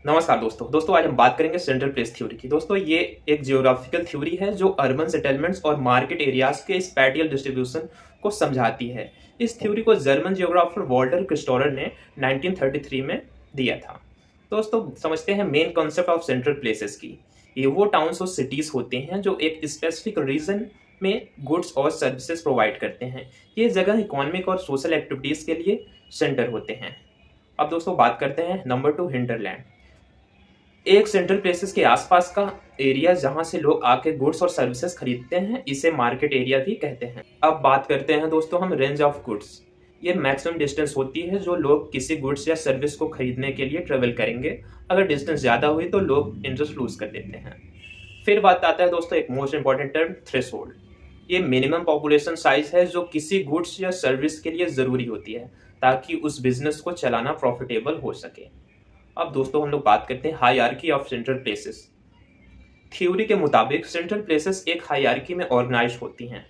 नमस्कार दोस्तों आज हम बात करेंगे सेंट्रल प्लेस थ्योरी की। दोस्तों ये एक जियोग्राफिकल थ्योरी है जो अर्बन सेटलमेंट्स और मार्केट एरियाज के स्पैटियल डिस्ट्रीब्यूशन को समझाती है। इस थ्योरी को जर्मन जियोग्राफर वॉल्टर क्रिस्टोलर ने 1933 में दिया था। दोस्तों समझते हैं main concept of central places की। ये वो टाउन्स और सिटीज होते हैं जो एक स्पेसिफिक रीजन में गुड्स और सर्विसेज प्रोवाइड करते हैं। ये जगह इकोनॉमिक और सोशल एक्टिविटीज के लिए सेंटर होते हैं। अब दोस्तों बात करते हैं नंबर 2 हिंटरलैंड। एक सेंट्रल प्लेसेस के आसपास का एरिया जहां से लोग आके गुड्स और सर्विसेज खरीदते हैं, इसे मार्केट एरिया भी कहते हैं। अब बात करते हैं दोस्तों हम रेंज ऑफ गुड्स। ये मैक्सिमम डिस्टेंस होती है जो लोग किसी गुड्स या सर्विस को खरीदने के लिए ट्रेवल करेंगे। अगर डिस्टेंस ज्यादा हुई तो लोग इंटरेस्ट लूज कर देते हैं। फिर बात आता है दोस्तों एक मोस्ट इंपॉर्टेंट टर्म थ्रेशोल्ड। ये मिनिमम पॉपुलेशन साइज है जो किसी गुड्स या सर्विस के लिए जरूरी होती है ताकि उस बिजनेस को चलाना प्रॉफिटेबल हो सके। अब दोस्तों हम लोग बात करते हैं hierarchy of central places. Theory के मुताबिक सेंट्रल प्लेसेस एक हायरार्की में ऑर्गेनाइज होती हैं।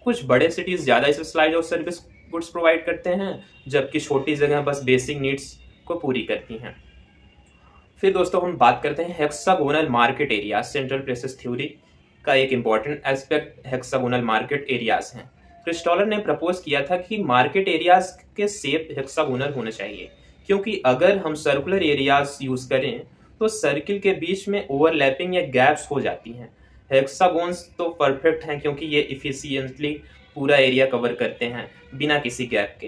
कुछ बड़े सिटीज ज्यादा स्पेशलाइज्ड और सर्विस गुड्स प्रोवाइड करते हैं, जबकि छोटी जगह बस बेसिक नीड्स को पूरी करती हैं। फिर दोस्तों हम बात करते हैं hexagonal market areas. Central places theory का एक important aspect hexagonal market areas हैं। क्रिस्टोलर ने प्रपोज किया था कि मार्केट एरियाज के शेप हेक्सागोनल होने चाहिए, क्योंकि अगर हम सर्कुलर एरियाज यूज करें तो सर्किल के बीच में ओवरलैपिंग या गैप्स हो जाती हैं। हेक्सागोन्स तो परफेक्ट हैं क्योंकि ये इफिशिएंटली पूरा एरिया कवर करते हैं बिना किसी गैप के।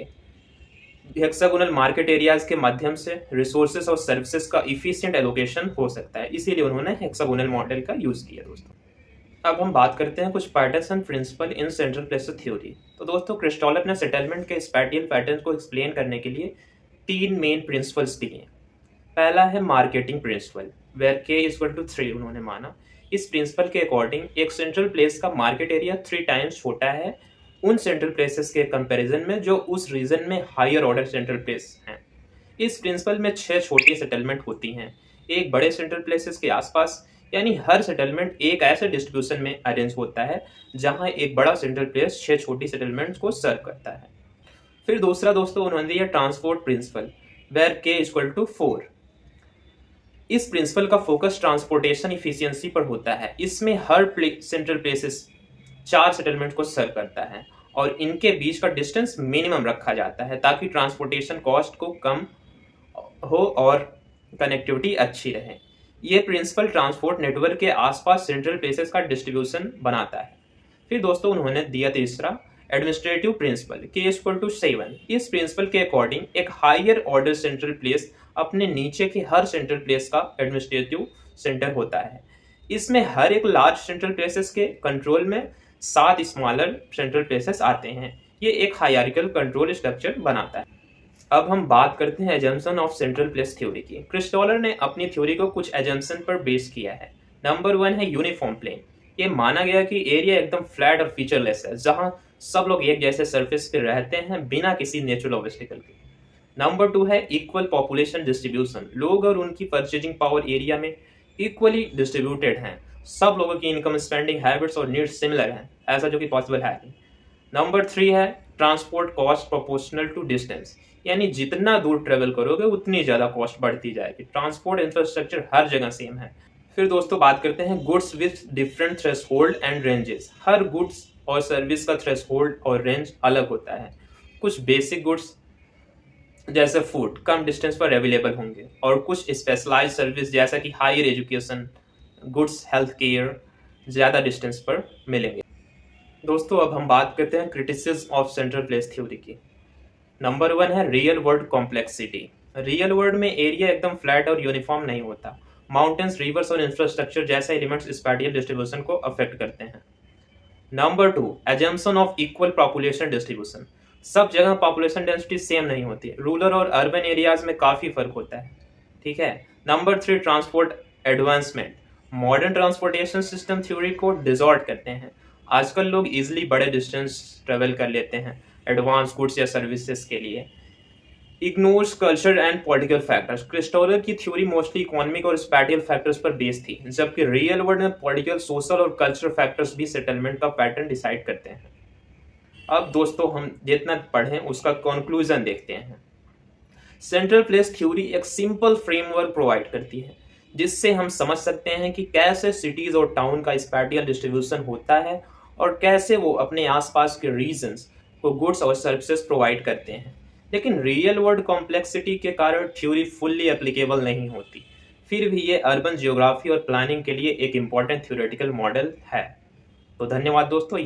हेक्सागोनल मार्केट एरियाज के माध्यम से रिसोर्सेज और सर्विसेज का इफिशिएंट एलोकेशन हो सकता है, इसीलिए उन्होंने हेक्सागोनल मॉडल का यूज किया। दोस्तों अब हम बात करते हैं कुछ patterns and principle in central places theory. तो दोस्तों क्रिस्टोलर ने सेटलमेंट के स्पैटियल पैटर्न को एक्सप्लेन करने के लिए 3 मेन प्रिंसिपल्स दिए। पहला है मार्केटिंग प्रिंसिपल, वेयर के इक्वल टू 3 उन्होंने माना। इस प्रिंसिपल के अकॉर्डिंग एक सेंट्रल प्लेस का मार्केट एरिया 3 टाइम्स छोटा है उन सेंट्रल प्लेसेस के कंपैरिजन में जो उस रीजन में हायर ऑर्डर सेंट्रल प्लेस हैं। इस प्रिंसिपल में 6 छोटी सेटलमेंट होती हैं एक बड़े सेंट्रल प्लेसेस के आसपास, यानी हर सेटलमेंट एक ऐसे डिस्ट्रीब्यूशन में अरेंज होता है जहां एक बड़ा सेंट्रल प्लेस 6 छोटी सेटलमेंट्स को सर्व करता है। फिर दूसरा दोस्तों उन्होंने दिया ट्रांसपोर्ट प्रिंसिपल, वेयर के इक्वल टू 4। इस प्रिंसिपल का फोकस ट्रांसपोर्टेशन इफिशियंसी पर होता है। इसमें हर सेंट्रल प्लेसेस 4 सेटलमेंट को सर्व करता है और इनके बीच का डिस्टेंस मिनिमम रखा जाता है ताकि ट्रांसपोर्टेशन कॉस्ट को कम हो और कनेक्टिविटी अच्छी रहे। ये प्रिंसिपल ट्रांसपोर्ट नेटवर्क के आसपास सेंट्रल प्लेसेस का डिस्ट्रीब्यूशन बनाता है। फिर दोस्तों उन्होंने दिया तीसरा एडमिनिस्ट्रेटिव प्रिंसिपल के इक्वल टू 7। इस प्रिंसिपल के अकॉर्डिंग एक हायर ऑर्डर सेंट्रल प्लेस अपने नीचे के हर सेंट्रल प्लेस का एडमिनिस्ट्रेटिव सेंटर होता है। इसमें हर एक लार्ज सेंट्रल प्लेसेस के कंट्रोल में 7 स्मॉलर सेंट्रल प्लेसेस आते हैं। ये एक हायरार्किकल कंट्रोल स्ट्रक्चर बनाता है। अब हम बात करते हैं assumption of central place theory की। क्रिस्टोलर ने अपनी थ्योरी को कुछ एजम्पशन पर बेस किया है। नंबर 1 है यूनिफॉर्म प्लेन। ये माना गया कि एरिया एकदम फ्लैट और फीचरलेस है जहां सब लोग एक जैसे सरफेस पे रहते हैं बिना किसी नेचुरल ऑब्स्टिकल के। नंबर 2 है इक्वल पॉपुलेशन डिस्ट्रीब्यूशन। लोग और उनकी परचेजिंग पावर एरिया में इक्वली डिस्ट्रीब्यूटेड हैं। सब लोगों की इनकम, स्पेंडिंग हैबिट्स और नीड्स सिमिलर हैं, ऐसा जो कि पॉसिबल है नहीं। नंबर 3 है transport cost proportional to distance, यानी जितना दूर ट्रेवल करोगे उतनी ज्यादा कॉस्ट बढ़ती जाएगी। ट्रांसपोर्ट इंफ्रास्ट्रक्चर हर जगह सेम है। फिर दोस्तों बात करते हैं goods with different threshold and ranges. हर गुड्स और सर्विस का थ्रेशोल्ड और रेंज अलग होता है। कुछ बेसिक गुड्स जैसे फूड कम डिस्टेंस पर अवेलेबल होंगे और कुछ स्पेशलाइज्ड सर्विस जैसा कि higher education, goods, health care ज्यादा डिस्टेंस पर मिलेंगे। दोस्तों अब हम बात करते हैं criticism of central place theory की। नंबर 1 है real world complexity. Real world में एरिया एकदम फ्लैट और यूनिफॉर्म नहीं होता। माउंटेन्स, रिवर्स और इंफ्रास्ट्रक्चर जैसे एलिमेंट्स स्पैटियल डिस्ट्रीब्यूशन को अफेक्ट करते हैं। Number 2 assumption of equal population distribution. सब जगह पॉपुलेशन डेंसिटी सेम नहीं होती है। रूरल और अर्बन एरियाज में काफी फर्क होता है। ठीक है। Number 3 transport advancement. Modern transportation system theory को डिसऑर्ड करते हैं। आजकल लोग इजिली बड़े डिस्टेंस ट्रेवल कर लेते हैं एडवांस गुड्स या सर्विसेज के लिए। Ignores culture and political factors. Christaller की थ्योरी मोस्टली इकोनॉमिक और स्पैटियल फैक्टर्स पर बेस्ड थी, जबकि रियल वर्ल्ड में पॉलिटिकल, सोशल और कल्चरल फैक्टर्स भी सेटलमेंट का पैटर्न डिसाइड करते हैं। अब दोस्तों हम जितना पढ़ें उसका कंक्लूजन देखते हैं। सेंट्रल प्लेस थ्योरी एक सिंपल फ्रेमवर्क प्रोवाइड करती है जिससे हम समझ सकते हैं कि कैसे सिटीज और टाउन का स्पैटियल डिस्ट्रीब्यूशन होता है और कैसे वो अपने आसपास के रीजन्स को गुड्स और सर्विसेज प्रोवाइड करते हैं। लेकिन रियल वर्ल्ड कॉम्प्लेक्सिटी के कारण थ्योरी फुल्ली एप्लीकेबल नहीं होती। फिर भी ये अर्बन जियोग्राफी और प्लानिंग के लिए एक इम्पॉर्टेंट थ्योरेटिकल मॉडल है। तो धन्यवाद दोस्तों।